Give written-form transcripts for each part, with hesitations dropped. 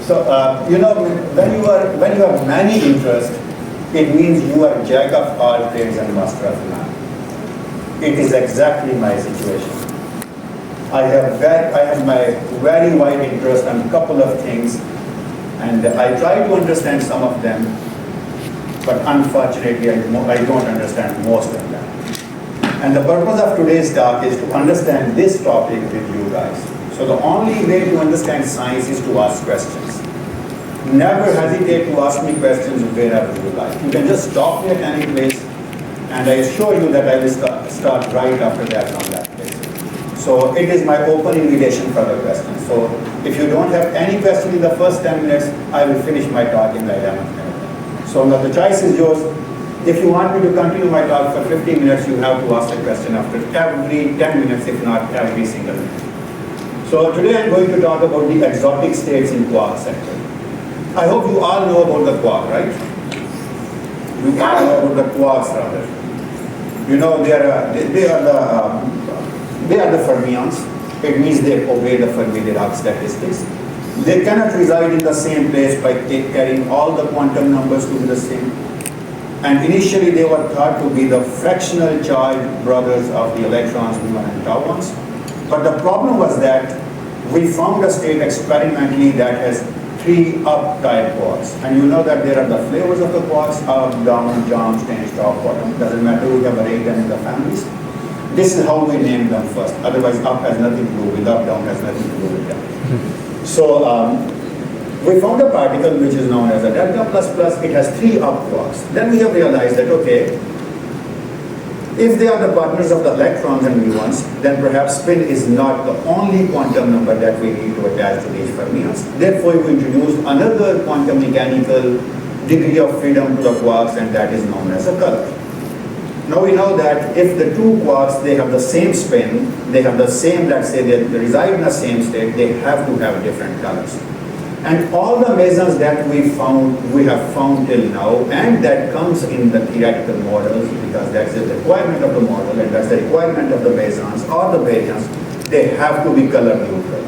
So, when you have many interests, it means you are jack of all trades and master of none. It is exactly my situation. I have my very wide interest on a couple of things, and I try to understand some of them, but unfortunately I don't understand most of them. And the purpose of today's talk is to understand this topic with you guys. So the only way to understand science is to ask questions. Never hesitate to ask me questions wherever you like. You can just stop me at any place, and I assure you that I will start right after that on that place. So it is my open invitation for the questions. So if you don't have any question in the first 10 minutes, I will finish my talk in the 11th minute. So now the choice is yours. If you want me to continue my talk for 15 minutes, you have to ask a question after every 10 minutes, if not every single minute. So today I'm going to talk about the exotic states in quark sector. I hope you all know about the quark, right? You all know about the quarks, rather. You know, they are the fermions. It means they obey the Fermi-Dirac statistics. They cannot reside in the same place by carrying all the quantum numbers to be the same. And initially they were thought to be the fractional charge brothers of the electrons, muon and tauons. But the problem was that we found a state experimentally that has 3 up-type quarks. And you know that there are the flavors of the quarks: up, down, jump, change, top, bottom. Doesn't matter, we have arranged them in the families. This is how we name them first. Otherwise, up has nothing to do with up, down has nothing to do with them. So we found a particle which is known as a delta plus plus. It has 3 up quarks. Then we have realized that, okay, if they are the partners of the electrons and muons, then perhaps spin is not the only quantum number that we need to attach to these fermions. Therefore, we introduced another quantum mechanical degree of freedom to the quarks, and that is known as a color. Now we know that if the 2 quarks, they have the same spin, they have the same, let's say they reside in the same state, they have to have different colors. And all the mesons that we have found till now, and that comes in the theoretical models, because that's the requirement of the model, and that's the requirement of the mesons or the baryons, they have to be color neutral.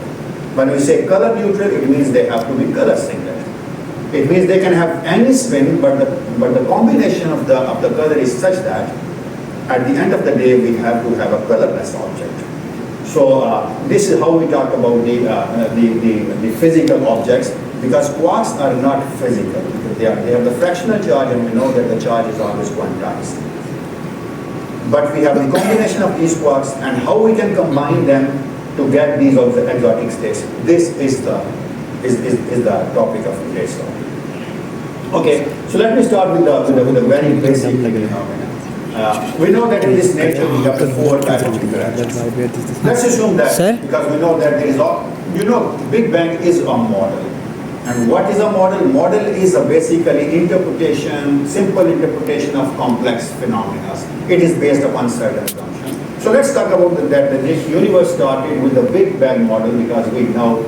When we say color neutral, it means they have to be color singlet. It means they can have any spin, but the combination of the color is such that at the end of the day, we have to have a colorless object. So this is how we talk about the physical objects, because quarks are not physical. They have the fractional charge, and we know that the charge is always quantized. But we have the combination of these quarks, and how we can combine them to get these exotic states. This is the topic of today's talk. Okay, so let me start with the very basic phenomena. We know that in this nature we have the 4 types of interactions. Let's assume that, because we know that there is Big Bang is a model. And what is a model? Model is a basically simple interpretation of complex phenomena. It is based upon certain assumptions. So let's talk about that the universe started with the Big Bang model, because we know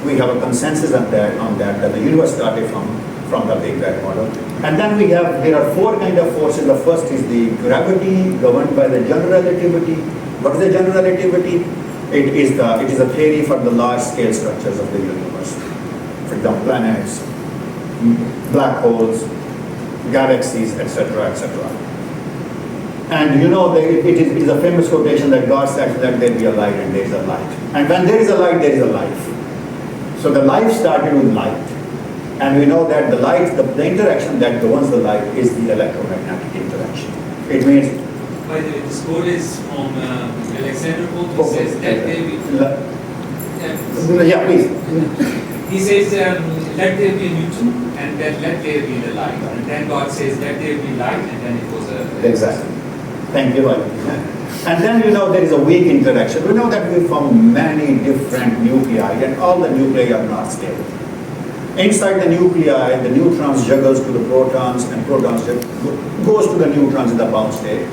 we have a consensus on that the universe started from the Big Bang model. And then there are 4 kind of forces. The first is the gravity, governed by the general relativity. What is the general relativity? It is a theory for the large scale structures of the universe. For example, planets, black holes, galaxies, etc., etc. And you know, it is a famous quotation that God said that there be a light and there is a light. And when there is a light, there is a life. So the life started with light. And we know that the light, the interaction that governs the light is the electromagnetic interaction. It means... By the way, this quote is from Alexander Pope, who says that yeah, please. He says, let there be Newton, and then let there be the light. And then God says, let there be light, and then it was a... Exactly. Thank you. And then there is a weak interaction. We know that we found many different nuclei, and all the nuclei are not stable. Inside the nuclei, the neutrons juggles to the protons, and protons goes to the neutrons in the bound state,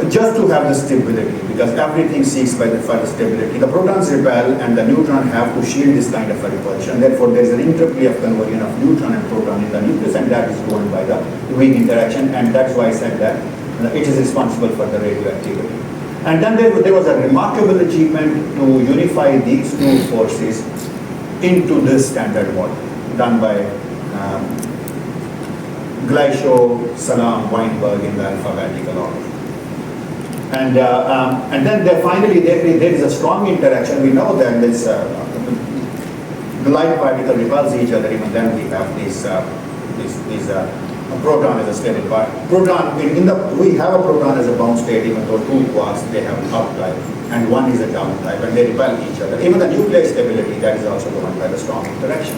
just to have the stability, because everything seeks for the stability. The protons repel, and the neutron have to shield this kind of a repulsion. Therefore, there is an interplay of conversion of neutron and proton in the nucleus, and that is governed by the weak interaction. And that's why I said that it is responsible for the radioactivity. And then there was a remarkable achievement to unify these 2 forces into this standard model done by Gleisho, Salam, Weinberg in the alphabetical order. And then finally there is a strong interaction. We know that this the light particle repulse each other. Even then we have this proton as a stable part. Proton we have a proton as a bound state. Even though two quarks they have an up type and one is a down type, and they repel each other. Even the nuclear stability that is also governed by the strong interaction.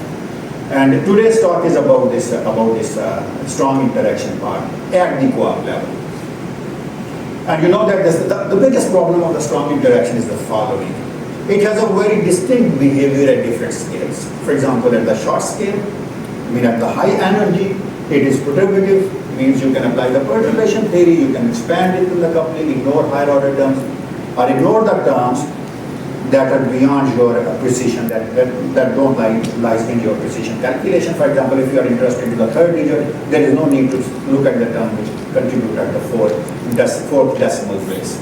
And today's talk is about this strong interaction part at the quark level. And you know that the biggest problem of the strong interaction is the following. It has a very distinct behavior at different scales. For example, at the short scale, at the high energy, it is perturbative, means you can apply the perturbation theory, you can expand it to the coupling, ignore higher order terms, or ignore the terms that are beyond your precision, that don't lies in your precision calculation. For example, if you are interested in the third digit, there is no need to look at the term which contribute at the fourth decimal place.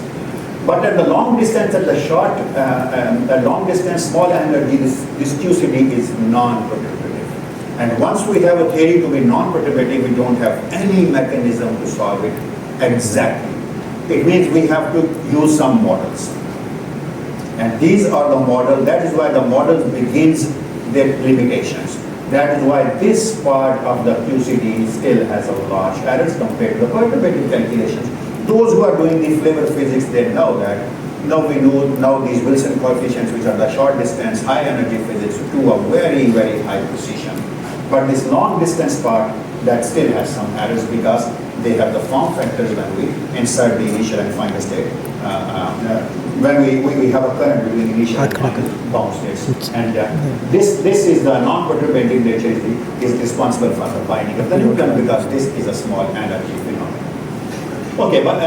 But at the long distance, at the short, long distance, small energy, this QCD is non-perturbative. And once we have a theory to be non-perturbative, we don't have any mechanism to solve it exactly. It means we have to use some models. And these are the models. That is why the model begins their limitations. That is why this part of the QCD still has a large errors compared to the perturbative calculations. Those who are doing the flavor physics, they know that. Now we know these Wilson coefficients, which are the short distance, high energy physics, to a very, very high precision. But this long distance part, that still has some errors because they have the form factors when we insert the initial and final state. When we have a current between initial and final bound states. And this is the non-perturbating nature is responsible for the binding of the neutron because this is a small energy phenomenon. Okay, but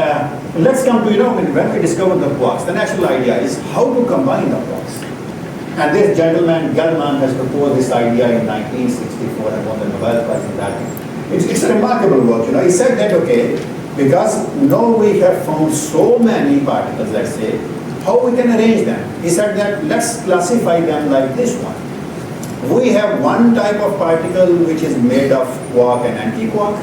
let's come to, when we discovered the quarks, the natural idea is how to combine the quarks. And this gentleman, Gell-Mann, has proposed this idea in 1964 and won the Nobel Prize in that. It's a remarkable work, He said that, okay, because now we have found so many particles, let's say, how we can arrange them? He said that let's classify them like this one. We have one type of particle which is made of quark and anti-quark,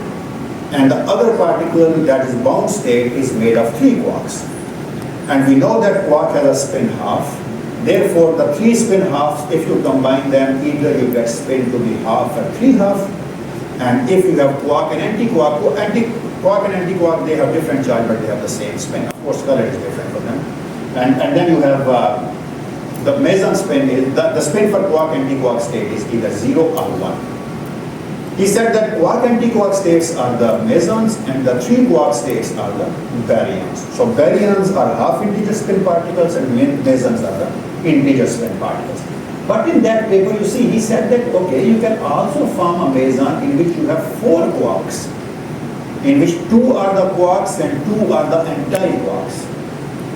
and the other particle that is bound state is made of three quarks. And we know that quark has a spin half. Therefore, the three spin halves, if you combine them, either you get spin to be half or three half. And if you have quark and anti-quark, quark and anti-quark, they have different charge, but they have the same spin. Of course, color is different for them. And then you have the meson spin, the spin for quark anti-quark state is either 0 or 1. He said that quark anti-quark states are the mesons and the three quark states are the baryons. So baryons are half integer spin particles and mesons are the integer spin particles. But in that paper, you see, he said that, okay, you can also form a meson in which you have four quarks, in which two are the quarks and two are the anti-quarks.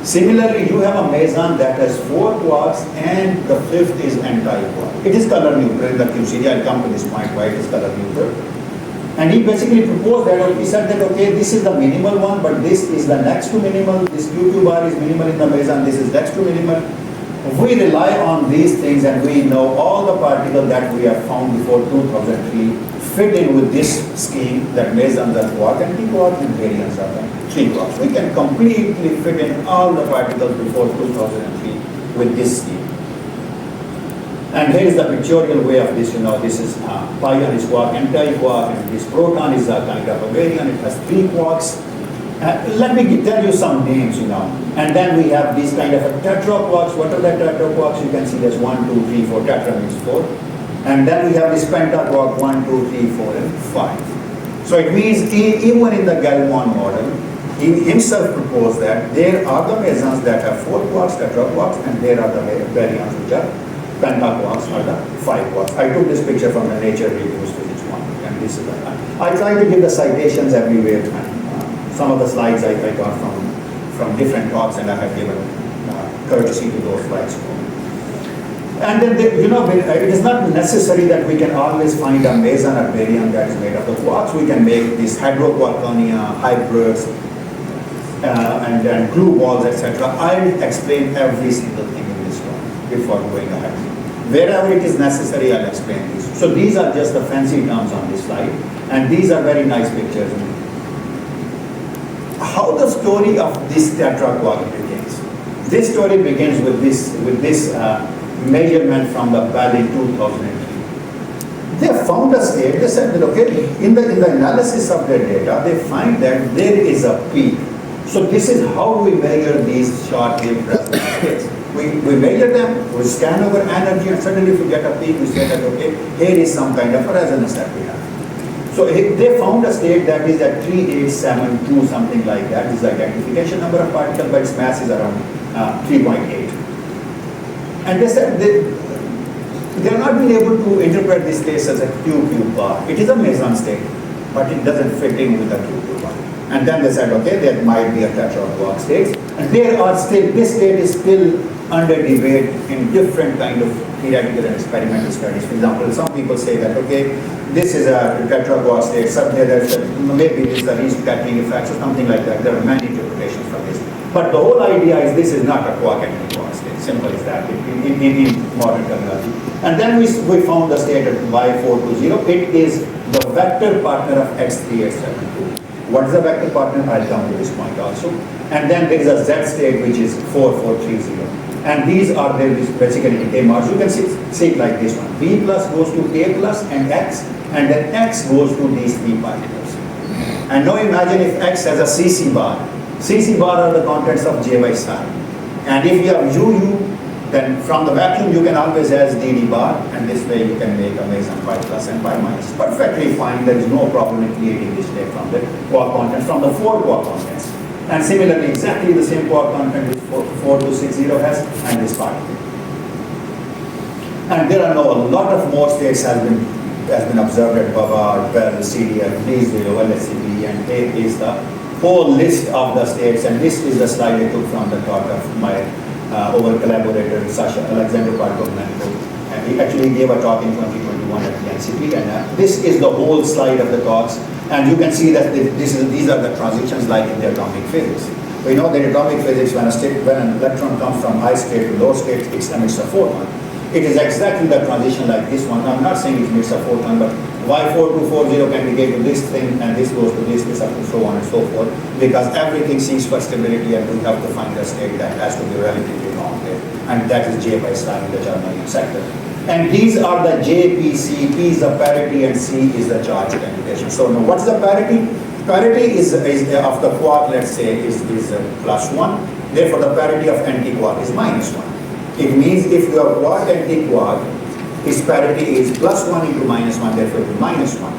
Similarly, you have a meson that has four quarks and the fifth is anti-quark. It is color neutral in the QCD. I'll come to this point why it is color neutral. And he basically proposed that, he said that, okay, this is the minimal one, but this is the next to minimal. This Q2 bar is minimal in the meson, this is next to minimal. We rely on these things and we know all the particles that we have found before 2003 fit in with this scheme that mesons are quark anti-quark and baryons are the three quarks. We can completely fit in all the particles before 2003 with this scheme. And here is the pictorial way of this, this is pion is quark anti-quark, and this proton is a kind of a baryon, it has three quarks. Let me tell you some names, And then we have these kind of a tetraquarks. What are the tetraquarks? You can see there's 1, 2, 3, 4. Tetra means 4. And then we have this pentaquark 1, 2, 3, 4, and 5. So it means even in the Gell-Mann model, he himself proposed that there are the mesons that have 4 quarks, tetraquarks, and there are the baryons which are pentaquarks or the 5 quarks. I took this picture from the Nature Reviews Physics 1, and this is the I try to give the citations everywhere. Some of the slides I got from different talks, and I have given courtesy to those slides. And then, it is not necessary that we can always find a meson or baryon that is made of the quarks. We can make these hydroquarkonia, hybrids, and glue balls, etc. I'll explain every single thing in this talk before going ahead. Wherever it is necessary, I'll explain these. So these are just the fancy terms on this slide, and these are very nice pictures. How the story of this tetra-quark begins? This story begins with this measurement from the Bell in 2003. They found a state. They said that okay, in the analysis of their data, they find that there is a peak. So this is how we measure these short-wave resonance states. We measure them, we scan over energy, and suddenly if we get a peak, we say that okay, here is some kind of a resonance that we have. So they found a state that is at 3872, something like that. This is the identification number of particles, but its mass is around 3.8. And they said they are not being able to interpret this case as a QQ bar. It is a Meson state, but it doesn't fit in with a QQ bar. And then they said, okay, there might be a tetra-quark states. And there are still, this state is still under debate in different kind of theoretical and experimental studies. For example, some people say that, okay, this is a tetra-quark state, maybe this is a restructuring effect or something like that. There are many interpretations for this. But the whole idea is this is not a quark anti-quark state, simple as that in modern terminology. And then we found the state at Y420. It is the vector partner of X3872. What is the vector partner? I'll come to this point also. And then there is a Z state which is 4430. And these are basically decay marks. You can see it like this one. B plus goes to A plus and X, and then X goes to these three particles. And now imagine if X has a CC bar. CC bar are the contents of J by psi. And if you have UU, then from the vacuum you can always have DD bar, and this way you can make a Meson pi plus and pi minus. Perfectly fine, there is no problem in creating this state from the quark contents, from the four quark contents. And similarly, exactly the same quark content which 4260 has, and this particle. And there are now a lot of more states has been observed at Babar, Bell, CDF, D0, LHC, and here is the whole list of the states. And this is the slide I took from the talk of my over collaborator Sasha Alexander Parkovnenko. And he actually gave a talk in 2021 at the NCP, and this is the whole slide of the talks. And you can see that these are the transitions like in the atomic physics. We know that atomic physics, when an electron comes from high state to low state, it emits a photon. It is exactly the transition like this one. I'm not saying it emits a photon, but Y4240 can be to this thing, and this goes to this up to so on and so forth, because everything seeks for stability, and we have to find a state that has to be relatively long there. And that is J by psi in the Germanium sector. And these are the J, P, C. P is the parity, and C is the charge computation. So now what's the parity? Parity is of the quark, let's say, is +1. Therefore, the parity of anti-quark is -1. It means if you have quark anti-quark, its parity is +1 into -1, therefore it is -1.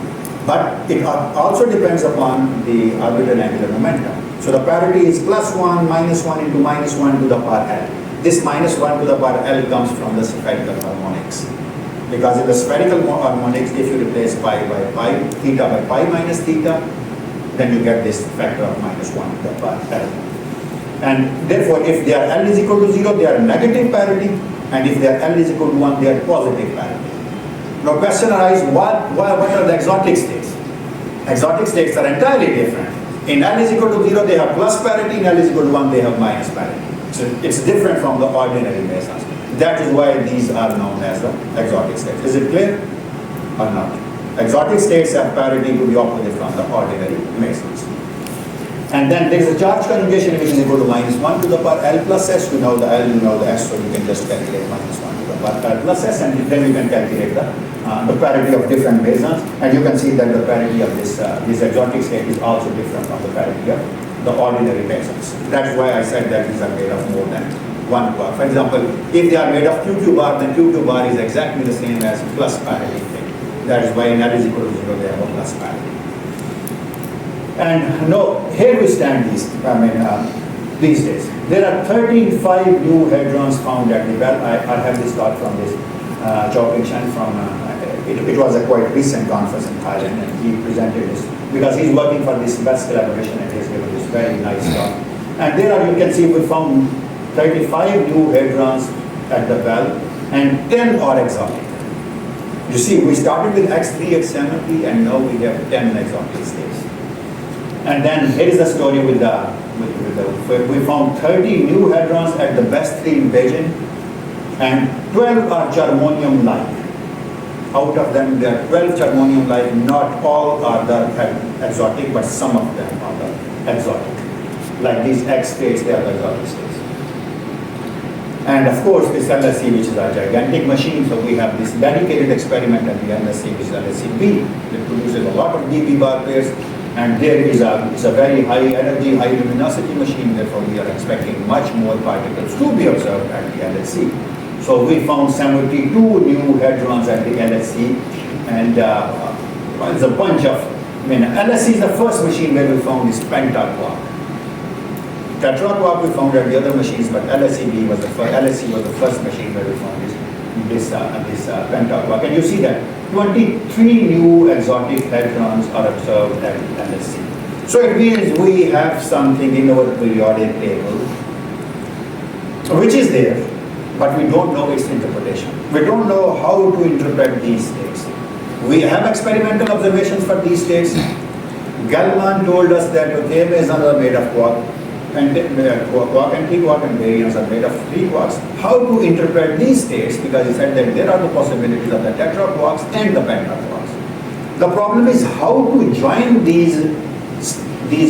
But it also depends upon the orbital angular momentum. So the parity is +1, -1 into -1 to the power L. This -1 to the power L comes from the spherical harmonics. Because in the spherical harmonics, if you replace pi by pi, theta by pi minus theta, then you get this factor of -1 to the power L. And therefore, if they are L is equal to 0, they are negative parity, and if they are L is equal to 1, they are positive parity. Now question arises, what are the exotic states? Exotic states are entirely different. In L is equal to 0, they have plus parity, in L is equal to 1, they have minus parity. So it's different from the ordinary mesons. That is why these are known as the exotic states. Is it clear or not? Exotic states have parity to the opposite from the ordinary mesons. And then there is a charge conjugation which is equal to -1 to the power L plus S. You know the L, you know the S, so you can just calculate -1 to the power L plus S, and then you can calculate the parity of different mesons. And you can see that the parity of this exotic state is also different from the parity of the ordinary mesons. That's why I said that these are made of more than one quark. For example, if they are made of QQ bar, then QQ bar is exactly the same as plus parity thing. That is why in L is equal to 0, they have a plus parity. And no, here we stand these days. There are 35 new hadrons found at the Bell. I have this thought from this Chowking Shan from, it was a quite recent conference in Thailand, and he presented this because he's working for this best collaboration, and he's given this very nice talk. And there are, you can see, we found 35 new hadrons at the Bell, and 10 are exotic. You see, we started with X3, X70, and now we have 10 exotic states. And then here is the story with we found 30 new hadrons at the best 3 in Beijing. and 12 are germanium-like. Out of them, there are 12 germanium-like. Not all are the exotic, but some of them are the exotic. Like these X states, they are the exotic states. And of course, this LHC, which is a gigantic machine, so we have this dedicated experiment at the LHC, which is LHC-B. It produces a lot of dB bar pairs, and there is it's a very high energy, high luminosity machine, therefore we are expecting much more particles to be observed at the LHC. So we found 72 new hadrons at the LHC, and there's a bunch of, LHC is the first machine where we found this pentaquark. Tetraquark we found at the other machines, but LHC was the first machine where we found this pentaquark. And you see that 23 new exotic hadrons are observed at LHC. So it means we have something in our periodic table which is there, but we don't know its interpretation. We don't know how to interpret these states. We have experimental observations for these states. Gell-Mann told us that okay, mesons are made of quark, and quark, anti-quark, and baryons are made of 3 quarks. How to interpret these states? Because he said that there are the possibilities of the tetraquarks and the pentaquarks. The problem is how to join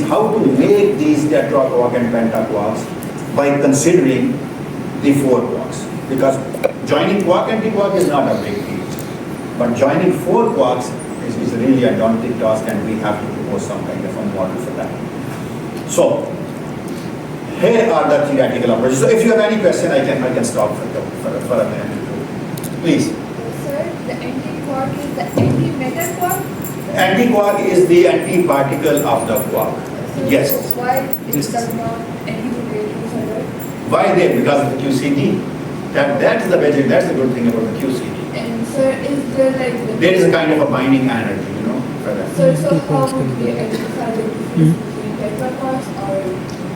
how to make these tetraquark and pentaquarks by considering the 4 quarks. Because joining quark and anti-quark is not a big deal, but joining 4 quarks is really a daunting task, and we have to propose some kind of a model for that. So here are the theoretical approaches. So if you have any question, I can stop for a minute. Please. Sir, the anti-quark is the anti-metaquark? Anti-quark is the anti-particle of the quark. So Yes. why it does not anti-relate to each other? Why there? Because of the QCD. That's the good thing about the QCD. And sir, is there like There is a kind of a binding energy, for that. So how would we identify the difference between tetraquarks or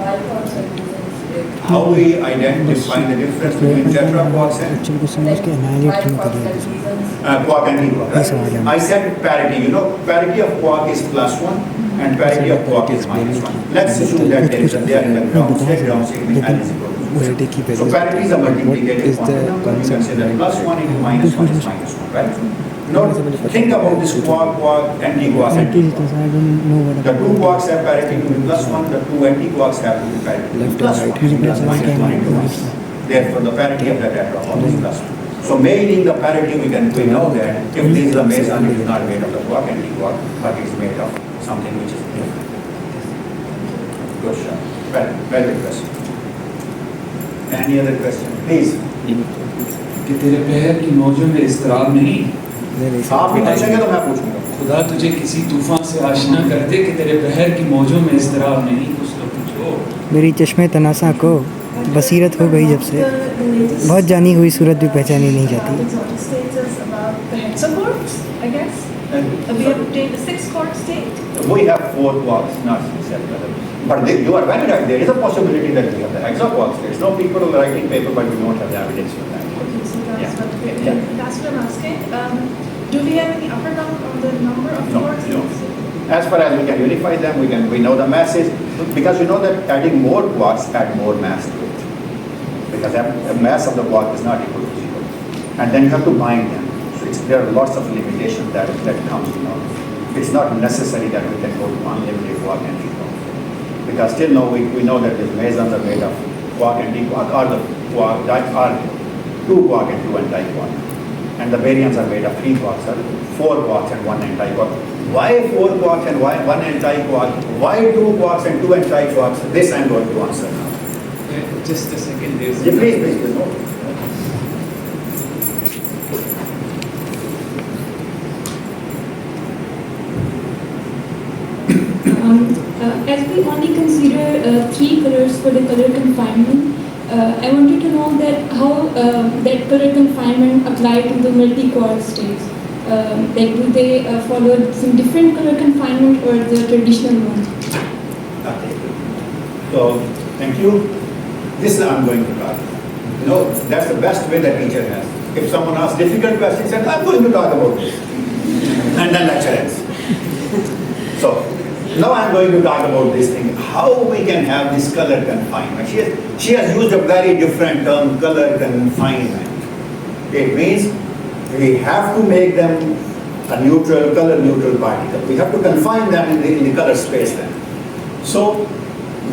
biquarks or mesons? How we identify the difference between tetraquarks and बच्चों को समझ के analyte क्यों करें quark and anti-quark. Yes, madam. I said parity. Parity of quark is +1 and parity of quark is -1. Let's assume that there is a ground state, ground state with L is equal to 0. So parity is a multiplicative quantum number. You can say that +1 into -1 is -1, right? Now think about this quark, anti-quark. Because I don't know what The 2 quarks have parity to be +1, the 2 anti-quarks have to be parity to be Left and right. +1, plus -1 into 1. Therefore, the parity of the tetraquark is +1. So making the parity, we know that if this is a meson, it is not made of the quark, anti-quark, but it is made of something which is different. Good shot. Very good question. Any other question? Please. कि तेरे पैर की मौजों में इज़्तिराब नहीं, आप भी पूछेंगे तो मैं पूछूंगा। खुदा तुझे किसी तूफान से आशना कर दे कि तेरे पैर की मौजों में इज़्तिराब नहीं, कुछ तो पूछो। मेरी चश्मे तनासा को बसीरत हो गई जब से बहुत जानी हुई सूरत भी पहचानी नहीं जाती We have 4 quarks, not 7. But you are valid. There is a possibility that we have the hexaquark states. No people are writing paper, but we don't have the evidence for that. That's what I'm asking. Do we have any upper bound on the number of No, quarks? no. As far as we can unify them, we know the masses, because we know that adding more quarks add more mass to it. Because the mass of the quark is not equal to 0. And then you have to bind them. So there are lots of limitations that comes, It's not necessary that we can go to unlimited quark and anti-quark. Because still we know that these mesons are made of quark and anti-quark, or the quark are 2 quark and 2 anti-quark. And the baryons are made of 3 quarks, or 4 quarks and 1 anti-quark. Why 4 quarks and why 1 anti-quark? Why 2 quarks and 2 anti-quarks? This I'm going to answer now. Just a second. Yeah, please. No. As we only consider 3 colors for the color confinement, I wanted to know that how that color confinement apply to the multi-quark states. Like, do they follow some different color confinement or the traditional one? Okay. So, thank you. This I'm going to talk. That's the best way that teacher has. If someone asks difficult questions, said, I'm going to talk about this. And then lecture ends. So, now I'm going to talk about this thing, how we can have this color confinement. She has used a very different term, color confinement. It means we have to make them a neutral, color neutral particle. We have to confine them in the color space then. So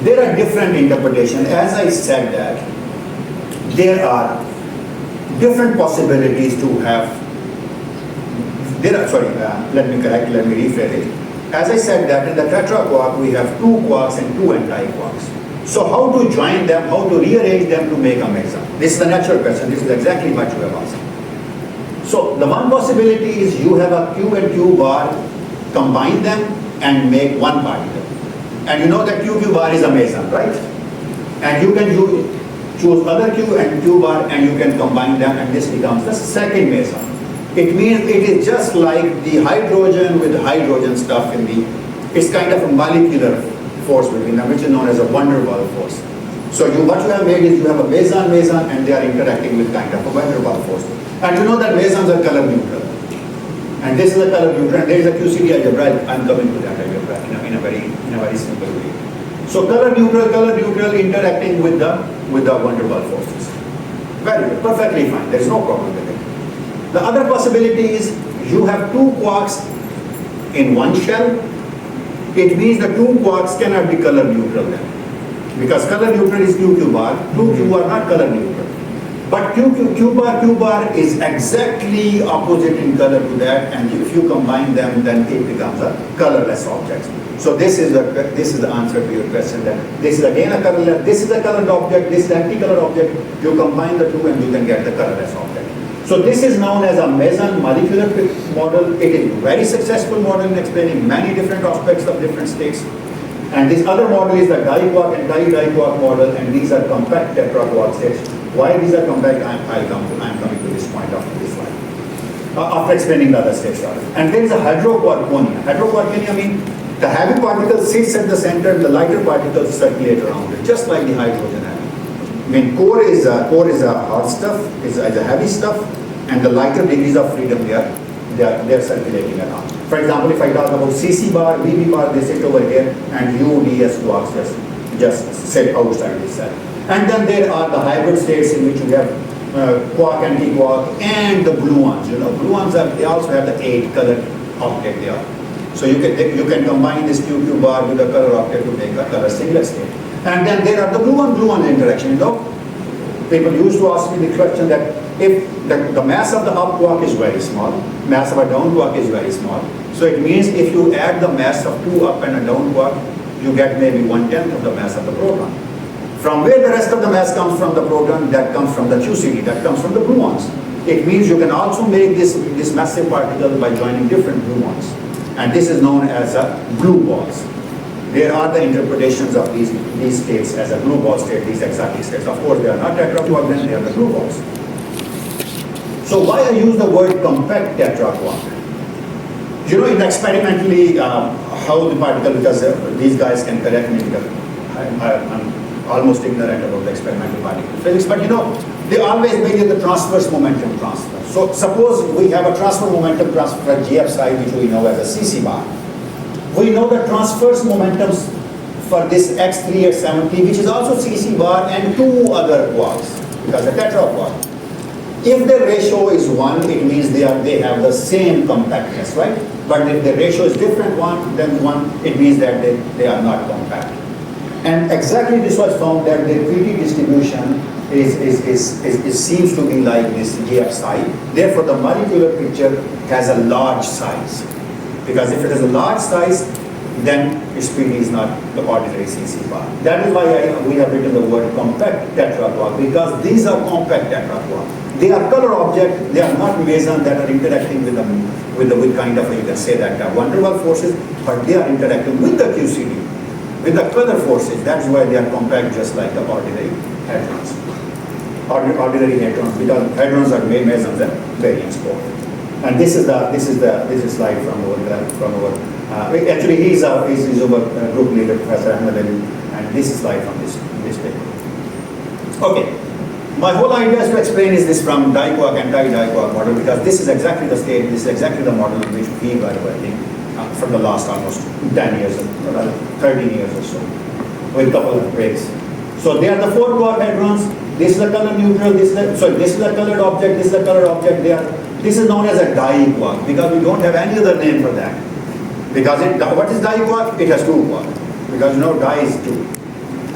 there are different interpretations. As I said that, there are different possibilities to have, let me rephrase it. As I said that in the tetra quark, we have 2 quarks and 2 anti-quarks. So how to join them, how to rearrange them to make a meson? This is the natural question. This is exactly what you have asked. So the one possibility is you have a Q and Q bar, combine them and make one particle. And you know that Q bar is a meson, right? And you can choose other Q and Q bar and you can combine them and this becomes the second meson. It means it is just like the hydrogen with hydrogen stuff in the, it's kind of a molecular force between them, which is known as a van der Waals force. So what you have made is you have a meson and they are interacting with kind of a van der Waals force. And you know that mesons are color neutral. And this is a color neutral, and there is a QCD algebra. I'm coming to that algebra in a very simple way. So color neutral interacting with the van der Waals forces. Very good, perfectly fine. There's no problem with it. The other possibility is you have 2 quarks in one shell. It means the 2 quarks cannot be color neutral then. Because color neutral is Q bar, 2Q are not color neutral. But Q bar is exactly opposite in color to that, and if you combine them, then it becomes a colorless object. So this is the answer to your question. That this is again a colorless, this is a colored object, this is an anti-colored object. You combine the two and you can get the colorless object. So this is known as a meson molecular model. It is a very successful model in explaining many different aspects of different states. And this other model is the di-quark and di-quark model, and these are compact tetra-quark states. Why these are compact, I'm coming to this point after this slide. After explaining the other states. And there is a hydroquarkonia. Hydroquarkonia means the heavy particle sits at the center, the lighter particles circulate around it, just like the hydrogen atom. I mean, core is a hard stuff, is a heavy stuff, and the lighter degrees of freedom they are circulating around. For example, if I talk about CC bar, BB bar, they sit over here, and UDS quarks just sit outside this cell. And then there are the hybrid states in which you have quark, anti-quark, and the gluons. You know, gluons they also have the 8 colored object there. So you can combine this QQ bar with a color object to make a color singlet state. And then there are the gluon interaction. You know, people used to ask me the question that if the mass of the up quark is very small, mass of a down quark is very small. So it means if you add the mass of 2 up and a down quark, you get maybe 1/10 of the mass of the proton. From where the rest of the mass comes from the proton, that comes from the QCD, that comes from the gluons. It means you can also make this massive particle by joining different gluons. And this is known as a glue balls. There are the interpretations of these states as a glue ball state, these exotic states. Of course, they are not tetra-quark, then they are the glue balls. So why I use the word compact tetra-quark? You know, experimentally, how the particle, because these guys can correct me because I'm almost ignorant about the experimental particle physics, but you know, they always measure the transverse momentum transfer. So suppose we have a transfer momentum transfer at GF side, which we know as a CC bar. We know the transverse momentums for this X3 at 70, which is also CC bar, and 2 other quarks, because the tetra-quark. If the ratio is 1, it means they have the same compactness, right? But if the ratio is different than 1, it means that they are not compact. And exactly this was found that the PT distribution seems to be like this GF psi. Therefore, the molecular picture has a large size. Because if it has a large size, then its PT is not the ordinary CC bar. That is why we have written the word compact tetra-quark, because these are compact tetra-quark. They are color objects, they are not mesons that are interacting with kind of, you can say that van der Waals forces, but they are interacting with the QCD, with the color forces. That's why they are compact, just like the ordinary hadrons. Ordinary hadrons, because hadrons are mesons and variance core. And this is slide from our actually he's our group leader, Professor Ahmed Ali, and this is slide from this paper. Okay, my whole idea is to explain is this from di-quark and di-quark model, because this is exactly the state, this is exactly the model in which we were working from the last almost 10 years, 13 years or so, with a couple of breaks. So they are the 4 quark hadrons. This is a color neutral, this is a colored object, this is a colored object. This is known as a di-quark because we don't have any other name for that. Because what is di-quark? It has two quarks. Because you know di is two.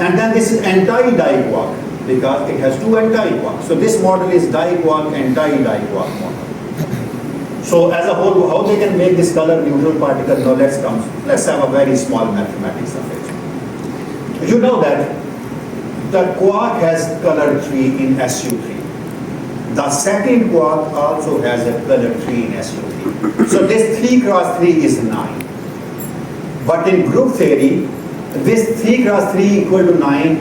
And then this is anti-di-quark because it has two anti-quarks. So this model is di-quark, anti-di-quark model. So as a whole, how they can make this color neutral particle? Now let's have a very small mathematics of it. You know that the quark has color 3 in SU3. The second quark also has a color 3 in SU3. So this 3 cross 3 is 9. But in group theory, this 3 cross 3 equal to 9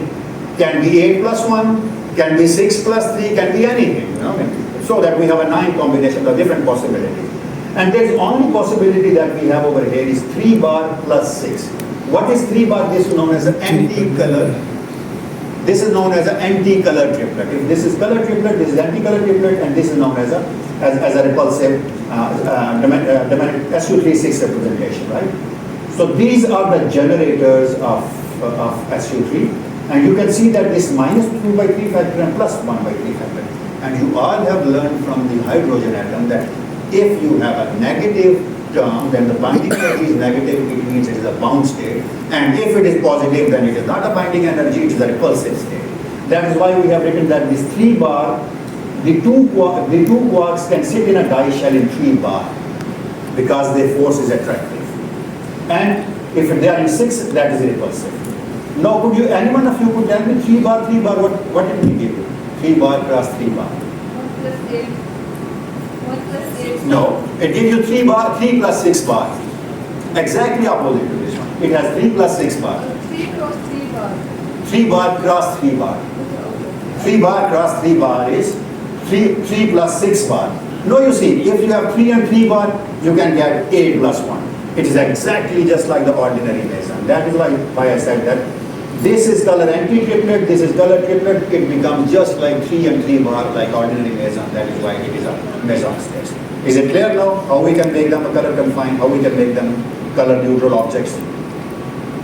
can be 8 plus 1, can be 6 plus 3, can be anything. You know? So that we have a 9 combination of different possibilities. And there's only possibility that we have over here is 3 bar plus 6. What is 3 bar? This is known as an anti-color. This is known as an anti-color triplet. If this is color triplet, this is anti-color triplet, and this is known as a repulsive SU3-6 representation, right? So these are the generators of SU3, and you can see that this minus 2 by 3 factor and plus 1 by 3 factor. And you all have learned from the hydrogen atom that if you have a negative term, then the binding energy is negative, it means it is a bound state. And if it is positive, then it is not a binding energy, it is a repulsive state. That is why we have written that this 3 bar, the two quarks can sit in a die shell in 3 bar because their force is attractive. And if they are in 6, that is repulsive. Now, anyone of you could tell me 3 bar, what it will give you? 3 bar cross 3 bar. 1 plus 8. 1 plus 8. No, it gives you 3 plus 6 bar. Exactly opposite to this one. It has 3 plus 6 bar. 3 cross 3 bar. 3 bar cross 3 bar. 3 bar cross 3 bar is 3 plus 6 bar. No, you see, if you have 3 and 3 bar, you can get 8 plus 1. It is exactly just like the ordinary meson. That is why I said that this is color anti-triplet, this is color triplet. It becomes just like 3 and 3 bar like ordinary meson. That is why it is a meson state. Is it clear now how we can make them a color confined, how we can make them color neutral objects?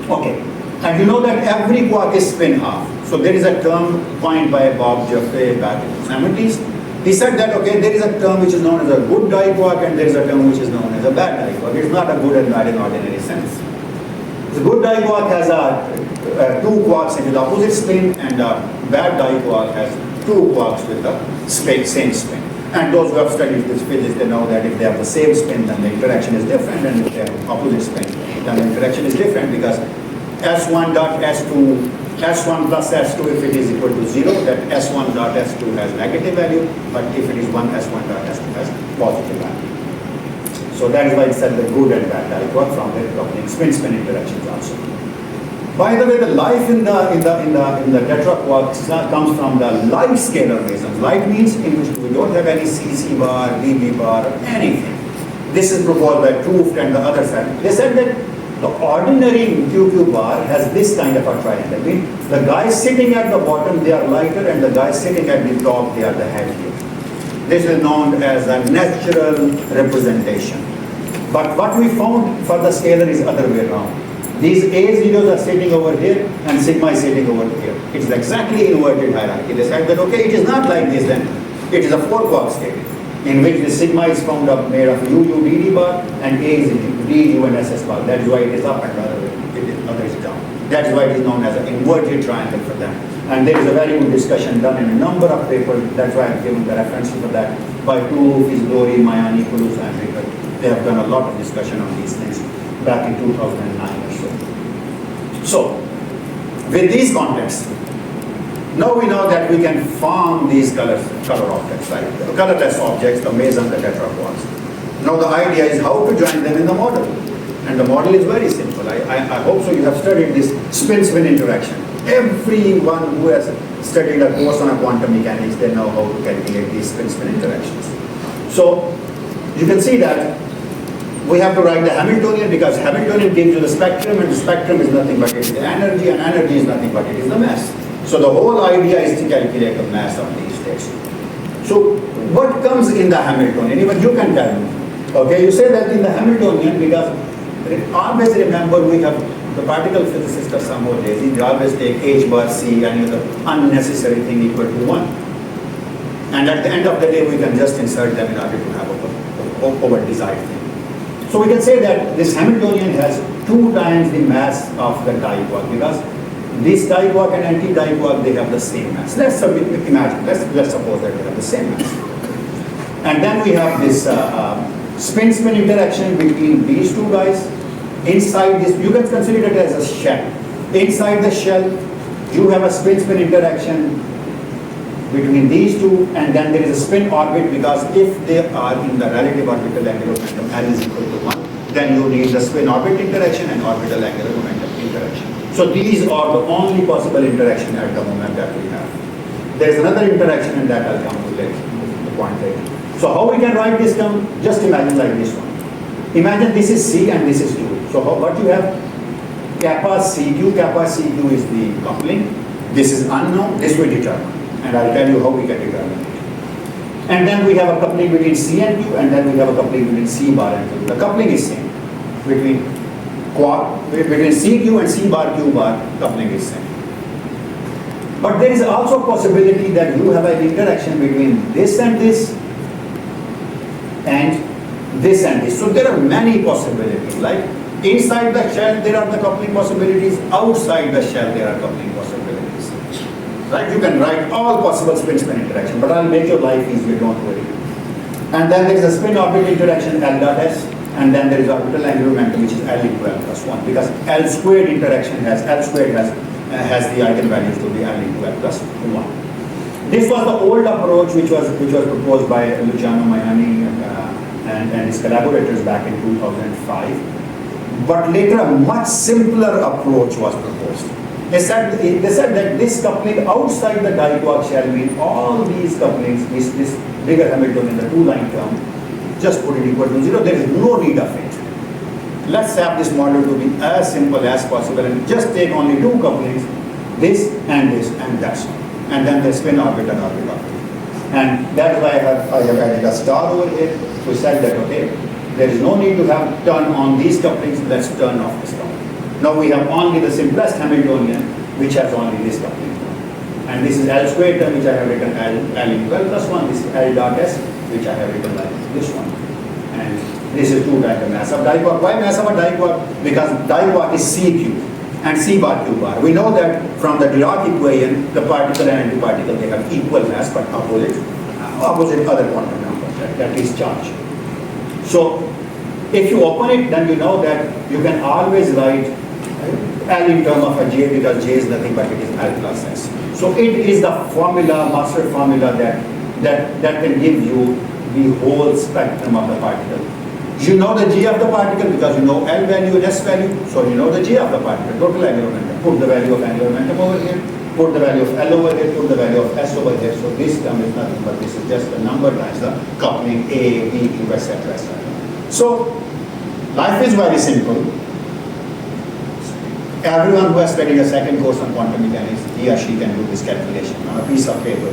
Okay. And you know that every quark is spin half. So there is a term coined by Bob Jeffrey back in the 70s. He said that, okay, there is a term which is known as a good diquark and there is a term which is known as a bad diquark. It's not a good and bad in ordinary sense. The good diquark has two quarks in the opposite spin, and a bad diquark has two quarks with the same spin. And those who have studied this physics, they know that if they have the same spin, then the interaction is different, and if they have opposite spin, then the interaction is different because S1 dot S2, S1 plus S2, if it is equal to 0, that S1 dot S2 has negative value, but if it is 1, S1 dot S2 has positive value. So that is why it said the good and bad diquark from the opening spin-spin interactions also. By the way, the life in the tetraquarks comes from the light scalar mesons. Light means in which we don't have any CC bar, DB bar, or anything. This is proposed by Truft and the other side. They said that the ordinary QQ bar has this kind of a triangle. I mean, the guys sitting at the bottom, they are lighter, and the guys sitting at the top, they are the heavier. This is known as a natural representation. But what we found for the scalar is other way around. These A zeros are sitting over here and sigma is sitting over here. It is exactly inverted hierarchy. They said that, okay, it is not like this then. It is a 4-quark state in which the sigma is found up made of UU DD bar and A is DU and SS bar. That is why it is up and the other way, other is down. That is why it is known as an inverted triangle for them. And there is a very good discussion done in a number of papers. That's why I have given the reference for that by Truft, Isdori, Mayani, Kulus, and Ricker. They have done a lot of discussion on these things back in 2009 or so. So, with these contexts, now we know that we can form these color objects, right? The colorless objects, the meson, the tetraquarks. Now the idea is how to join them in the model. And the model is very simple. I hope so you have studied this spin-spin interaction. Everyone who has studied a course on quantum mechanics, they know how to calculate these spin-spin interactions. So, you can see that we have to write the Hamiltonian because Hamiltonian gives you the spectrum, and the spectrum is nothing but it is the energy, and energy is nothing but it is the mass. So the whole idea is to calculate the mass of these states. So what comes in the Hamiltonian? Even you can tell me. Okay, you say that in the Hamiltonian because always remember we have The particle physicists are somewhat lazy. They always take h bar c, any other unnecessary thing equal to 1. And at the end of the day, we can just insert them in order to have a over-desired thing. So we can say that this Hamiltonian has 2 times the mass of the diquark, because this diquark and anti-diquark, they have the same mass. Let's imagine, let's suppose that they have the same mass. And then we have this spin-spin interaction between these 2 guys. Inside this, you can consider it as a shell. Inside the shell, you have a spin-spin interaction between these 2, and then there is a spin orbit, because if they are in the relative orbital angular momentum L is equal to 1, then you need the spin orbit interaction and orbital angular momentum interaction. So these are the only possible interaction at the moment that we have. There is another interaction, and that I'll come to later, the point later. So how we can write this term? Just imagine like this one. Imagine this is C and this is Q. So what you have? Kappa CQ is the coupling. This is unknown, this we determine. And I'll tell you how we can determine it. And then we have a coupling between C and Q, and then we have a coupling between C bar and Q. The coupling is same. Between CQ and C bar, Q bar, coupling is same. But there is also a possibility that you have an interaction between this and this, and this and this. So there are many possibilities. Like inside the shell, there are the coupling possibilities. Outside the shell, there are coupling possibilities. Right? You can write all possible spin-spin interaction, but I'll make your life easier, don't worry. And then there is a spin-orbit interaction, L dot S, and then there is orbital angular momentum, which is L equal plus 1, because L squared interaction has the eigenvalues to be L equal plus 1. This was the old approach which was proposed by Luciano Maiani and his collaborators back in 2005. But later a much simpler approach was proposed. They said that this coupling outside the diquark shell mean all these couplings, this bigger Hamiltonian, the 2-line term, just put it equal to 0. There is no need of it. Let's have this model to be as simple as possible and just take only 2 couplings, this, and that's all. And then the spin orbit and orbit orbit. And that's why I have added a star over here. We said that, okay, there is no need to have turn on these couplings, let's turn off this coupling. Now we have only the simplest Hamiltonian, which has only this coupling. And this is L squared term, which I have written L equal plus 1. This is L dot S, which I have written like this one. And this is 2 times the mass of diquark. Why mass of a diquark? Because diquark is CQ and C bar Q bar. We know that from the Dirac equation, the particle and antiparticle, they have equal mass but opposite other quantum numbers, that is charge. So if you open it, then you know that you can always write L in term of a J, because J is nothing but it is L plus S. So it is the formula, master formula that can give you the whole spectrum of the particle. You know the G of the particle because you know L value and S value, so you know the G of the particle, total angular momentum. Put the value of angular momentum over here, put the value of L over here, put the value of S over here. So this term is nothing but this is just the number times the coupling A, B, Q, etc. etc. So life is very simple. Everyone who has studied a second course on quantum mechanics, he or she can do this calculation on a piece of paper.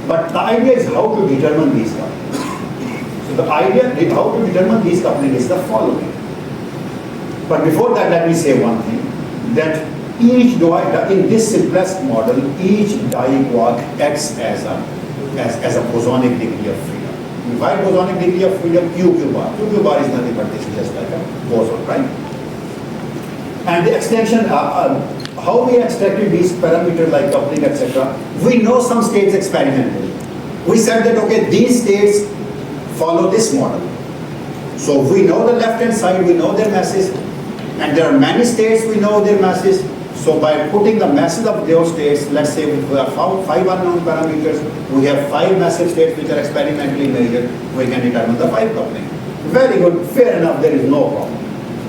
But the idea is how to determine these couplings. So the idea how to determine these couplings is the following. But before that, let me say one thing, that in this simplest model, each diquark acts as a bosonic degree of freedom. Why bosonic degree of freedom? QQ bar. QQ bar is nothing but this is just like a boson, right? And the extension, how we extracted these parameters like coupling, etc. We know some states experimentally. We said that, okay, these states follow this model. So we know the left-hand side, we know their masses, and there are many states we know their masses. So by putting the masses of those states, let's say we have 5 unknown parameters, we have 5 massive states which are experimentally measured, we can determine the 5 coupling. Very good, fair enough, there is no problem.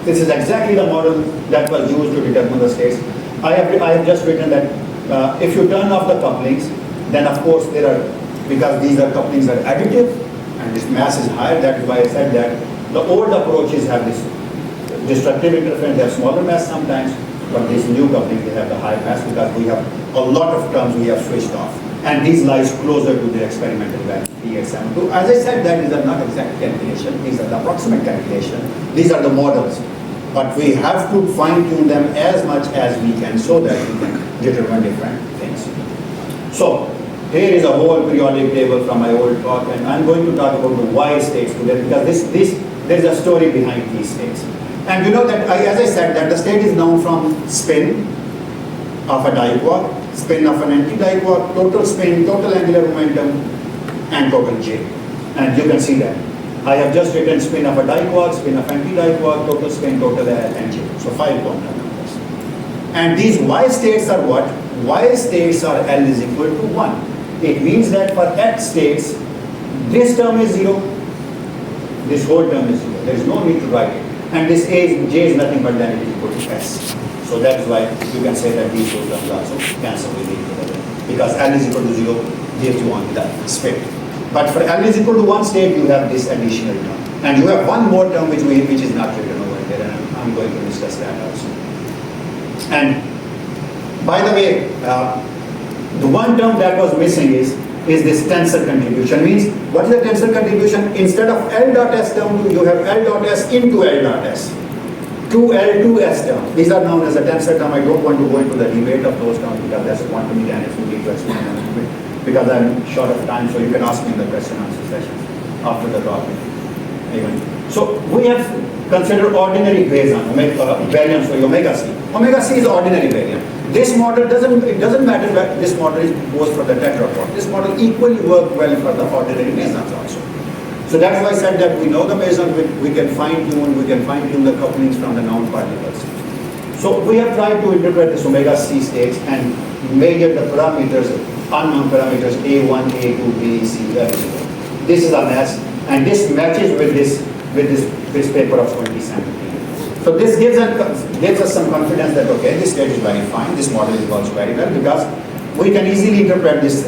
This is exactly the model that was used to determine the states. I have just written that if you turn off the couplings, then of course because these couplings are additive and this mass is higher, that is why I said that the old approaches have this destructive interference, they have smaller mass sometimes, but these new couplings, they have the high mass because we have a lot of terms we have switched off. And these lies closer to their experimental value, 3872. As I said, that these are not exact calculation, these are the approximate calculation, these are the models. but we have to fine tune them as much as we can so that we can determine different things. So here is a whole periodic table from my old talk, and I'm going to talk about the Y states today because there's a story behind these states. And you know that, as I said, that the state is known from spin of a diquark, spin of an anti-diquark, total spin, total angular momentum, and total J. And you can see that. I have just written spin of a diquark, spin of anti-diquark, total spin, total and J. So 5 quantum numbers. And these Y states are what? Y states are L is equal to 1. It means that for X states, this term is 0, this whole term is 0. There is no need to write it. And this J is nothing but then it is equal to S. So that is why you can say that these two terms also cancel with each other. Because L is equal to 0 gives you only the spin. But for L is equal to 1 state, you have this additional term. And you have one more term which is not written over here, and I'm going to discuss that also. And by the way, the one term that was missing is this tensor contribution. Means, what is the tensor contribution? Instead of L dot S term, you have L dot S into L dot S. 2L, 2S term. These are known as a tensor term. I don't want to go into the debate of those terms because that's a quantum mechanics we need to explain a little bit. Because I'm short of time, so you can ask me in the question and answer session after the talk. Even. So we have considered ordinary Bayesian variance for omega C. Omega C is ordinary variant. This model doesn't matter that this model goes for the tetrapod. This model equally works well for the ordinary Bayesians also. So that's why I said that we know the Bayesian, we can fine tune the couplings from the known particles. So we have tried to interpret this omega C states and measure the parameters, unknown parameters A1, A2, B, C, everything. This is a mess, and this matches with this paper of 2017. So this gives us some confidence that okay, this state is very fine, this model works very well because we can easily interpret this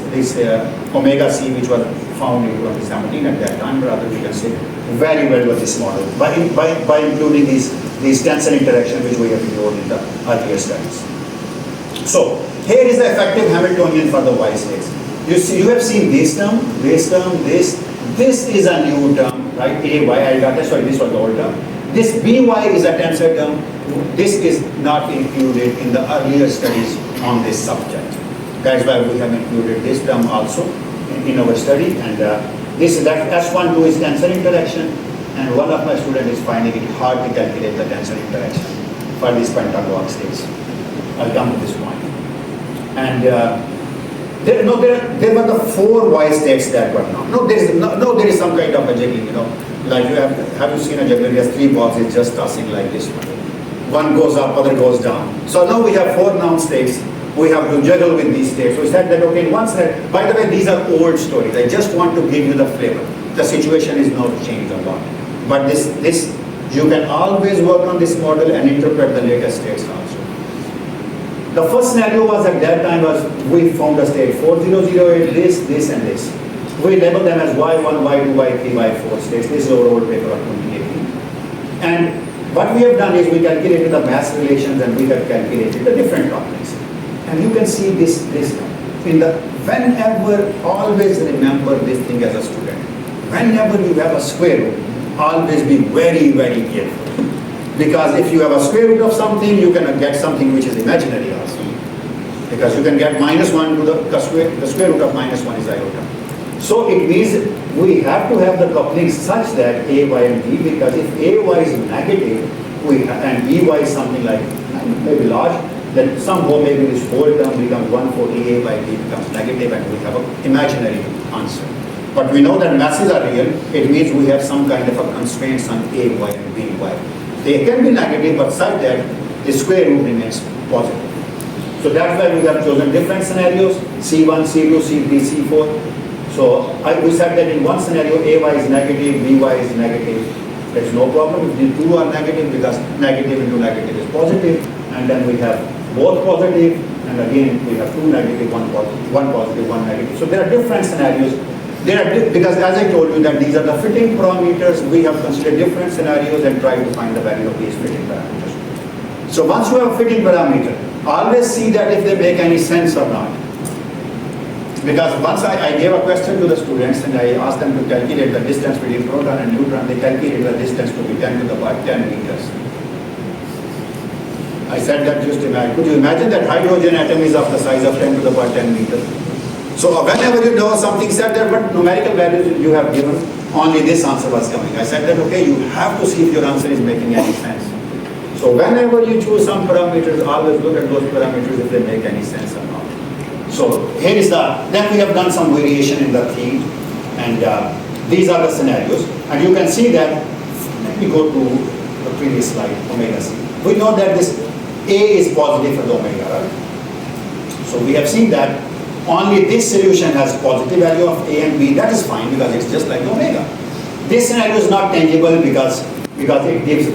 omega C which was found in 2017 at that time, rather we can say very well with this model by including these tensor interaction which we have ignored in the earlier studies. So here is the effective Hamiltonian for the Y states. You have seen this term, this is a new term, right? A y L dot S, sorry, this was the old term. This by is a tensor term. This is not included in the earlier studies on this subject. That's why we have included this term also in our study. And that S12 is tensor interaction, and one of my students is finding it hard to calculate the tensor interaction for these pentagonal states. I'll come to this point. And there were the 4 Y states that were known. There is some kind of a jiggling, like have you seen a juggler? He has 3 balls, it's just tossing like this one. One goes up, other goes down. So now we have 4 known states. We have to juggle with these states. So we said that, okay, once that, by the way, these are old stories. I just want to give you the flavor. The situation is not changed a lot. But this you can always work on this model and interpret the latest states also. The first scenario was at that time was we found a state 4008, this and this. We label them as Y1, Y2, Y3, Y4 states. This is our old paper of 2018. And what we have done is we calculated the mass relations and we have calculated the different couplings. And you can see this whenever, always remember this thing as a student. Whenever you have a square root, always be very, very careful. Because if you have a square root of something, you can get something which is imaginary also. Because you can get -1 to the square root of -1 is iota. So it means we have to have the coupling such that A, Y and B, because if A, Y is negative, and B, Y is something like maybe large, then somehow maybe this whole term becomes 140, A by B becomes negative, and we have an imaginary answer. But we know that masses are real. It means we have some kind of a constraints on A, Y and B, Y. They can be negative, but such that the square root remains positive. So that's why we have chosen different scenarios, C1, C2, C3, C4. So we said that in one scenario, AY is negative, BY is negative. There's no problem if the two are negative, because negative into negative is positive. And then we have both positive, and again we have two negative, one positive, one negative. So there are different scenarios. Because as I told you that these are the fitting parameters, we have considered different scenarios and tried to find the value of these fitting parameters. So once you have a fitting parameter, always see that if they make any sense or not. Because once I gave a question to the students and I asked them to calculate the distance between proton and neutron, they calculated the distance to be 10 to the power 10 meters I said that just imagine. Could you imagine that hydrogen atom is of the size of 10 to the power 10 meter? So whenever you know something said that, what numerical values you have given, only this answer was coming. I said that, okay, you have to see if your answer is making any sense. So whenever you choose some parameters, always look at those parameters if they make any sense or not. So here is then we have done some variation in the theme, and these are the scenarios. And you can see that, let me go to the previous slide, omega c. We know that this A is positive for the omega, right? So we have seen that only this solution has positive value of A and B. That is fine because it's just like omega. This scenario is not tangible because it gives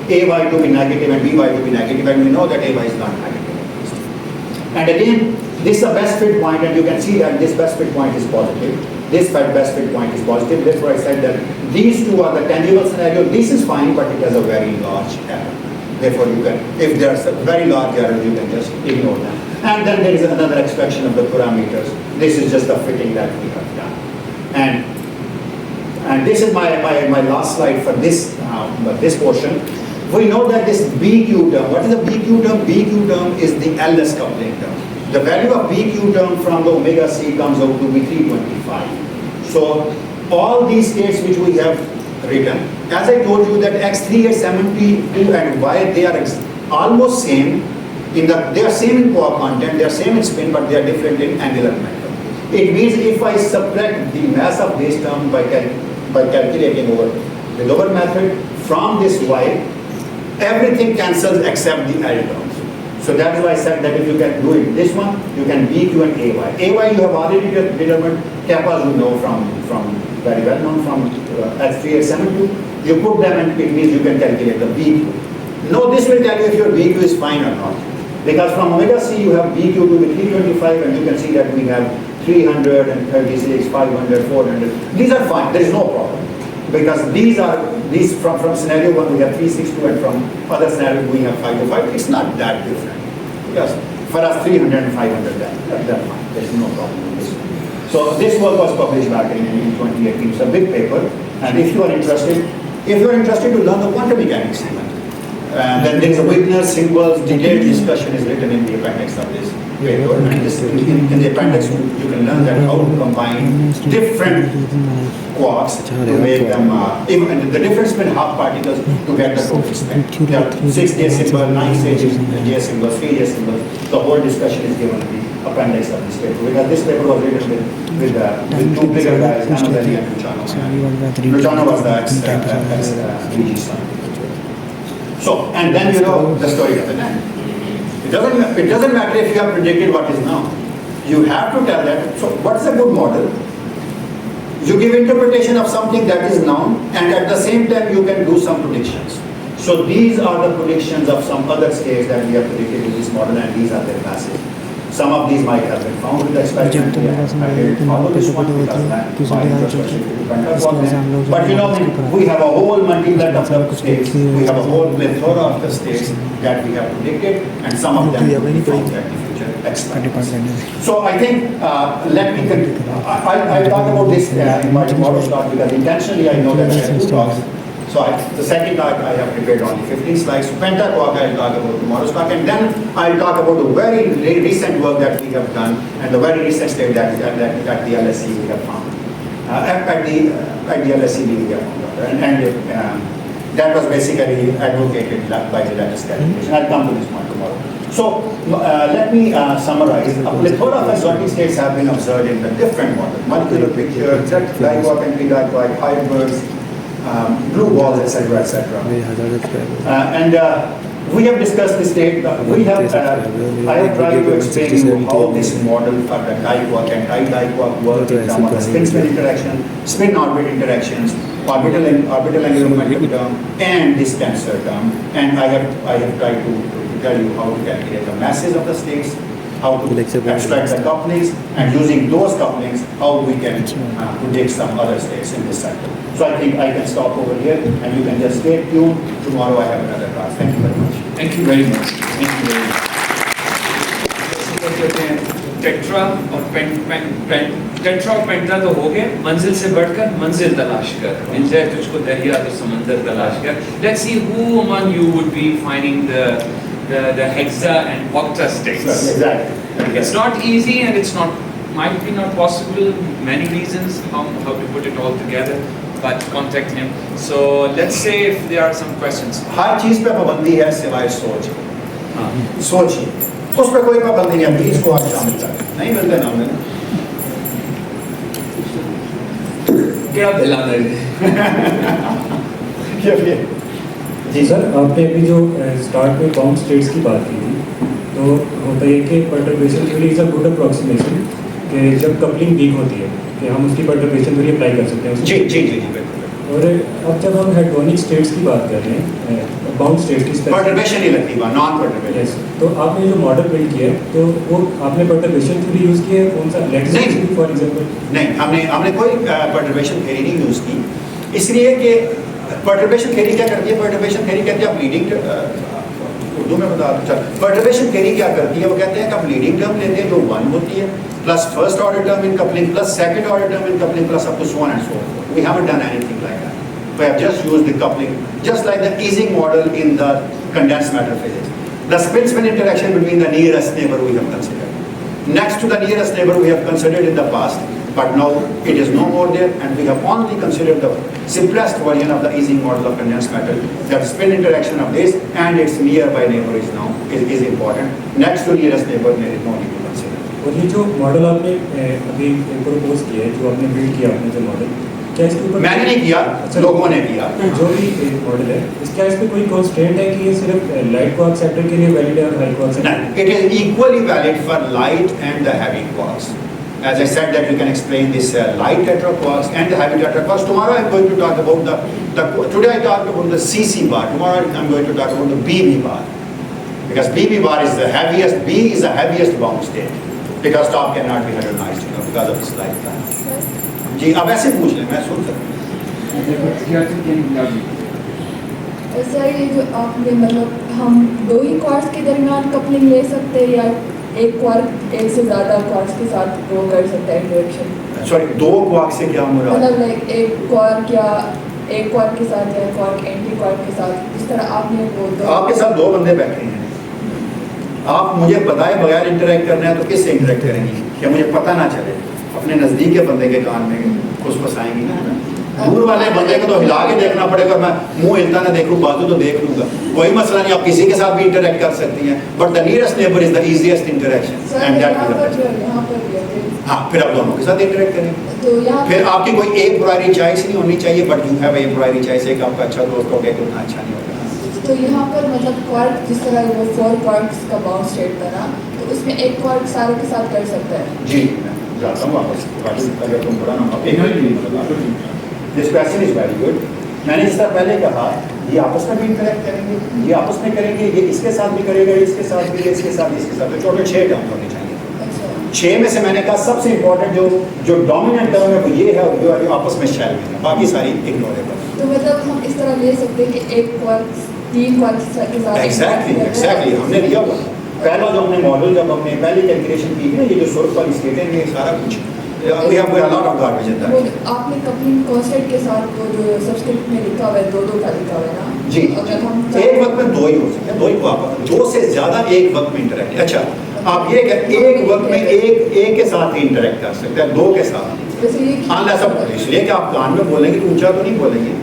AY to be negative and BY to be negative, and we know that AY is not negative. And again, this is the best fit point, and you can see that this best fit point is positive. This best fit point is positive. Therefore, I said that these two are the tangible scenario. This is fine, but it has a very large error. Therefore, you can, if there's a very large error, you can just ignore them. And then there is another extraction of the parameters. This is just the fitting that we have done. And this is my last slide for this portion. We know that this BQ term, what is the BQ term? BQ term is the LS coupling term. The value of BQ term from the omega c comes out to be 325. So all these states which we have written, as I told you that X3, X72 and Y, they are almost same. They are same in Quark content, they are same in spin, but they are different in angular momentum. It means if I subtract the mass of this term by calculating over the lower method from this Y, everything cancels except the L terms. So that is why I said that if you can do it this one, you can BQ and AY. AY you have already determined, kappas you know from very well known from X3, X72. You put them and it means you can calculate the BQ. No, this will tell you if your BQ is fine or not. Because from omega c you have BQ to be 325, and you can see that we have 336, 500, 400. These are fine, there is no problem. Because these from scenario 1 we have 362, and from other scenario we have 505. It's not that different. Because for us 300 and 500, that's fine. There is no problem with this. So this work was published back in 2018. It's a big paper, and if you are interested to learn the quantum mechanics even, then there is a witness, symbols, detailed discussion is written in the appendix of this paper. And in the appendix, you can learn that how to combine different quarks to make them, even the difference between half particles to get the total spin. There are 6J symbol, 9J symbol, 3J symbol. The whole discussion is given in the appendix of this paper. Because this paper was written with two bigger guys, Anadeli and Luciano. Luciano was the ex-VG son. So, and then you know the story of the time. It doesn't matter if you have predicted what is now. You have to tell that, so what is a good model? You give interpretation of something that is known, and at the same time you can do some predictions. So these are the predictions of some other states that we have predicted in this model, and these are their masses. Some of these might have been found with the experiment. I didn't follow this one because my interest was in. But you know, we have a whole multiplet of the states. We have a whole plethora of the states that we have predicted, and some of them will be found at the future experiments. So I think, let me continue. I'll talk about this in my tomorrow's talk because intentionally I know that I have two talks. So the second talk I have prepared only 15 slides. Pentaquark I'll talk about tomorrow's talk, and then I'll talk about the very recent work that we have done and the very recent state that the LHC we have found. At the LHC we have found, and that was basically advocated by the lattice calculation. I'll come to this point tomorrow. So let me summarize. A plethora of exotic states have been observed in the different models. Molecular picture, dipole and p-dipole, hybrids, blue balls, etc., etc. And we have discussed this state. I have tried to explain you how this model for the diquark and di-diquark work in terms of spin-spin interaction, spin-orbit interactions, orbital angular momentum term, and this tensor term. And I have tried to tell you how to calculate the masses of the states, how to extract the couplings, and using those couplings, how we can predict some other states in this cycle. So I think I can stop over here, and you can just stay tuned. Tomorrow I have another class. Thank you very much. Thank you very much. Thank you very much. कहते हैं tetra और पेंटा तो हो गए, मंजिल से बढ़कर मंजिल तलाश कर, मिल जाए तुझको दरिया तो समंदर तलाश कर. Let's see who among you would be finding the the hexa and octa states. Exactly. It's not easy, and it's not, might be not possible, many reasons how to put it all together, but contact him. So let's say if there are some questions. ہر چیز پہ پابندی ہے سوائے سوچ سوچ ہی اس پہ کوئی پابندی نہیں ہے اس کو آپ شامل کریں نہیں ملتے نام میں کیا دلانا ہے جی سر آپ نے ابھی جو اسٹارٹ میں باؤنڈ اسٹیٹس کی بات کی تھی تو ہوتا ہے کہ perturbation theory is a good approximation کہ جب کپلنگ ویک ہوتی ہے کہ ہم اس کی پرٹربیشن تھیوری اپلائی کر سکتے ہیں. جی جی جی بالکل. اور اب جب ہم ہیڈرونک اسٹیٹس کی بات کر رہے ہیں باؤنڈ اسٹیٹس کی پرٹربیشن ہی لگتی ہے نان پرٹربیشن. تو آپ نے جو ماڈل بلڈ کیا ہے تو وہ آپ نے پرٹربیشن تھیوری یوز کی ہے کون سا لیٹس فار ایگزامپل؟ نہیں ہم نے کوئی پرٹربیشن تھیوری نہیں یوز کی اس لیے کہ پرٹربیشن تھیوری کیا کرتی ہے پرٹربیشن تھیوری کہتے ہیں آپ لیڈنگ اردو میں بتا دو پرٹربیشن تھیوری کیا کرتی ہے وہ کہتے ہیں کہ آپ لیڈنگ ٹرم لیتے ہیں جو 1 ہوتی ہے plus first order term in coupling plus second order term in coupling plus up to so on and so forth. We haven't done anything like that. We have just used the coupling just like the easing model in the condensed matter physics. The spin-spin interaction between the nearest neighbor we have considered. Next to the nearest neighbor we have considered in the past, but now it is no more there, and we have only considered the simplest version of the easing model of condensed matter. That spin interaction of this and its nearby neighbor is now is important. Next to nearest neighbor there is no need to consider. اور یہ جو model آپ نے ابھی propose کیا ہے جو آپ نے بلڈ کیا آپ نے جو ماڈل کیا اس کے اوپر میں نے نہیں کیا لوگوں نے کیا جو بھی ماڈل ہے اس کا اس پہ کوئی کانسٹینٹ ہے کہ یہ صرف لائٹ کوارک سیکٹر کے لیے ویلڈ ہے اور high quark sector? It is equally valid for light and the heavy quarks. As I said that we can explain this light tetraquarks and the heavy tetraquarks. Tomorrow I'm going to talk about today I talked about the CC bar. Tomorrow I'm going to talk about the BB bar. Because BB bar is the heaviest, B is the heaviest bound state. Because top cannot be hadronized, because of this light time. جی اب ایسے پوچھ لیں میں سن سکتا ہوں. سر یہ جو آپ نے مطلب ہم 2 ہی کوارٹز کے درمیان کپلنگ لے سکتے ہیں یا ایک کوارک ایک سے زیادہ کوارٹز کے ساتھ وہ کر سکتا ہے انٹریکشن؟ سوری 2 کوارک سے کیا مراد؟ مطلب لائک ایک کوارک یا ایک کوارک کے ساتھ یا کوارک اینٹی کوارک کے ساتھ جس طرح آپ نے وہ آپ کے ساتھ 2 بندے بیٹھے ہیں آپ مجھے بتائے بغیر انٹریکٹ کرنا ہے تو کس سے انٹریکٹ کریں گی کہ مجھے پتہ نہ چلے اپنے نزدیک کے بندے کے کان میں کچھ پھنسائیں گی نا دور والے بندے کو تو ہلا کے دیکھنا پڑے گا میں منہ ہلتا نہ دیکھ لوں بازو تو دیکھ لوں گا کوئی مسئلہ نہیں آپ کسی کے ساتھ بھی انٹریکٹ کر سکتی ہیں but the nearest neighbour is the easiest interaction and that ہاں پھر آپ دونوں کے ساتھ انٹریکٹ کریں پھر آپ کی کوئی ایک پرائری چوائس نہیں ہونی چاہیے but you have a priori choice ایک آپ کا اچھا دوست ہو گیا کہ اتنا اچھا نہیں ہوگا. تو یہاں پر مطلب کوارک جس طرح وہ 4 کوارکس کا باؤنڈ اسٹیٹ تھا نا تو اس میں ایک کوارک سارے کے ساتھ کر سکتا ہے. جی میں جاتا ہوں واپس اگر تم بڑا نہ دس کویسچن از ویری گڈ. میں نے اس طرح پہلے کہا یہ آپس میں بھی انٹریکٹ کریں گے یہ آپس میں کریں گے یہ اس کے ساتھ بھی کرے گا اس کے ساتھ بھی اس کے ساتھ اس کے ساتھ ٹوٹل 6 ٹرم ہونے چاہیے. 6 میں سے میں نے کہا سب سے امپورٹنٹ جو ڈومیننٹ ٹرم ہے وہ یہ ہے جو آپس میں شامل ہے باقی ساری اگنوریبل. تو مطلب ہم اس طرح لے سکتے ہیں کہ ایک کوارک 3 کوارک کے ساتھ ایگزیکٹلی ہم نے لیا ہوا پہلا جو ہم نے ماڈل جب ہم نے پہلی کیلکولیشن کی نا یہ جو سرخ والی اسٹیٹیں ہیں یہ سارا کچھ آپ نے کپلنگ کانسٹنٹ کے ساتھ وہ جو سبسکرپٹ میں لکھا ہوا ہے 2 کا لکھا ہوا ہے نا جی ایک وقت میں 2 ہی ہو سکتے ہیں 2 ہی کو 2 سے زیادہ ایک وقت میں انٹریکٹ. اچھا آپ یہ کہ ایک وقت میں ایک کے ساتھ ہی انٹریکٹ کر سکتے ہیں 2 کے ساتھ. ہاں ایسا اس لیے کہ آپ کان میں بولیں گے تو اونچا تو نہیں بولیں گے.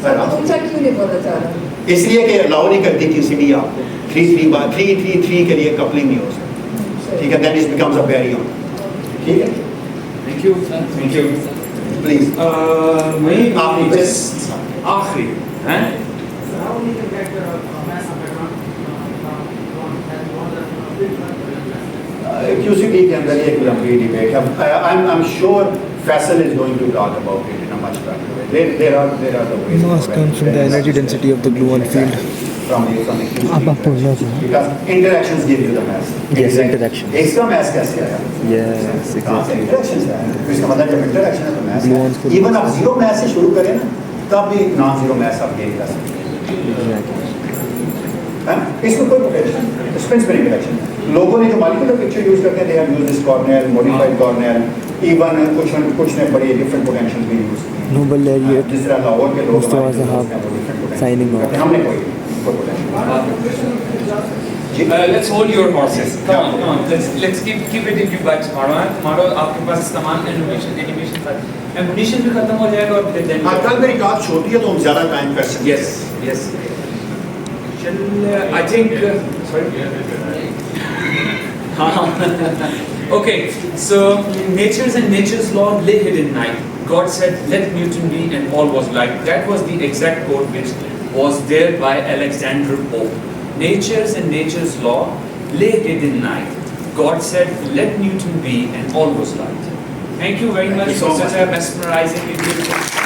اونچا کیوں نہیں بولنا چاہ رہا؟ اس لیے کہ الاؤ نہیں کرتی QCD آپ کو 3 کے لیے کپلنگ نہیں ہو سکتی. ٹھیک ہے دین اٹ بیکمز اے بیری آن. ٹھیک ہے Thank you, sir. Thank you. Please. وہیں آپ جس آخری ہیں QCD کے اندر ایک لمبی ڈیبیٹ ہے. I'm sure Faisal is going to talk about it in a much better way. There are the ways. Mass comes from the energy density of the gluon field. From the QCD. آپ بولنا چاہیے. Because interactions give you the mass. Yes, interaction. اس کا mass کیسے آیا؟ Yes, exactly. Interactions آیا. اس کا مطلب جب interaction ہے تو mass Gluons ہے. Even آپ zero mass سے شروع کریں نا تب بھی نان زیرو mass آپ گین کر سکتے ہیں. اس کو کوئی پوٹینشیل اسپن اسپن انٹریکشن لوگوں نے جو مالیکولر پکچر یوز کرتے ہیں they have used this cornell, modified cornell, even کچھ نے بڑے ڈفرینٹ پوٹینشیل بھی یوز کیے. Noble laureate جس طرح لاہور کے لوگ Mustafa Sahab signing off. ہم نے کوئی potential Let's hold your horses. Come on. Let's keep it in you guys. tomorrow आपके पास तमाम animation ammunition भी खत्म हो जाएगा और फिर then कल मेरी कार छोटी है तो हम ज़्यादा टाइम कर सकते हैं. yes I think sorry okay, so nature's law lay hid in night. God said, let Newton be, and all was light. That was the exact quote which was there by Alexander Pope. Nature's law lay hid in night. God said, let Newton be, and all was light. Thank you very much for such a mesmerizing, beautiful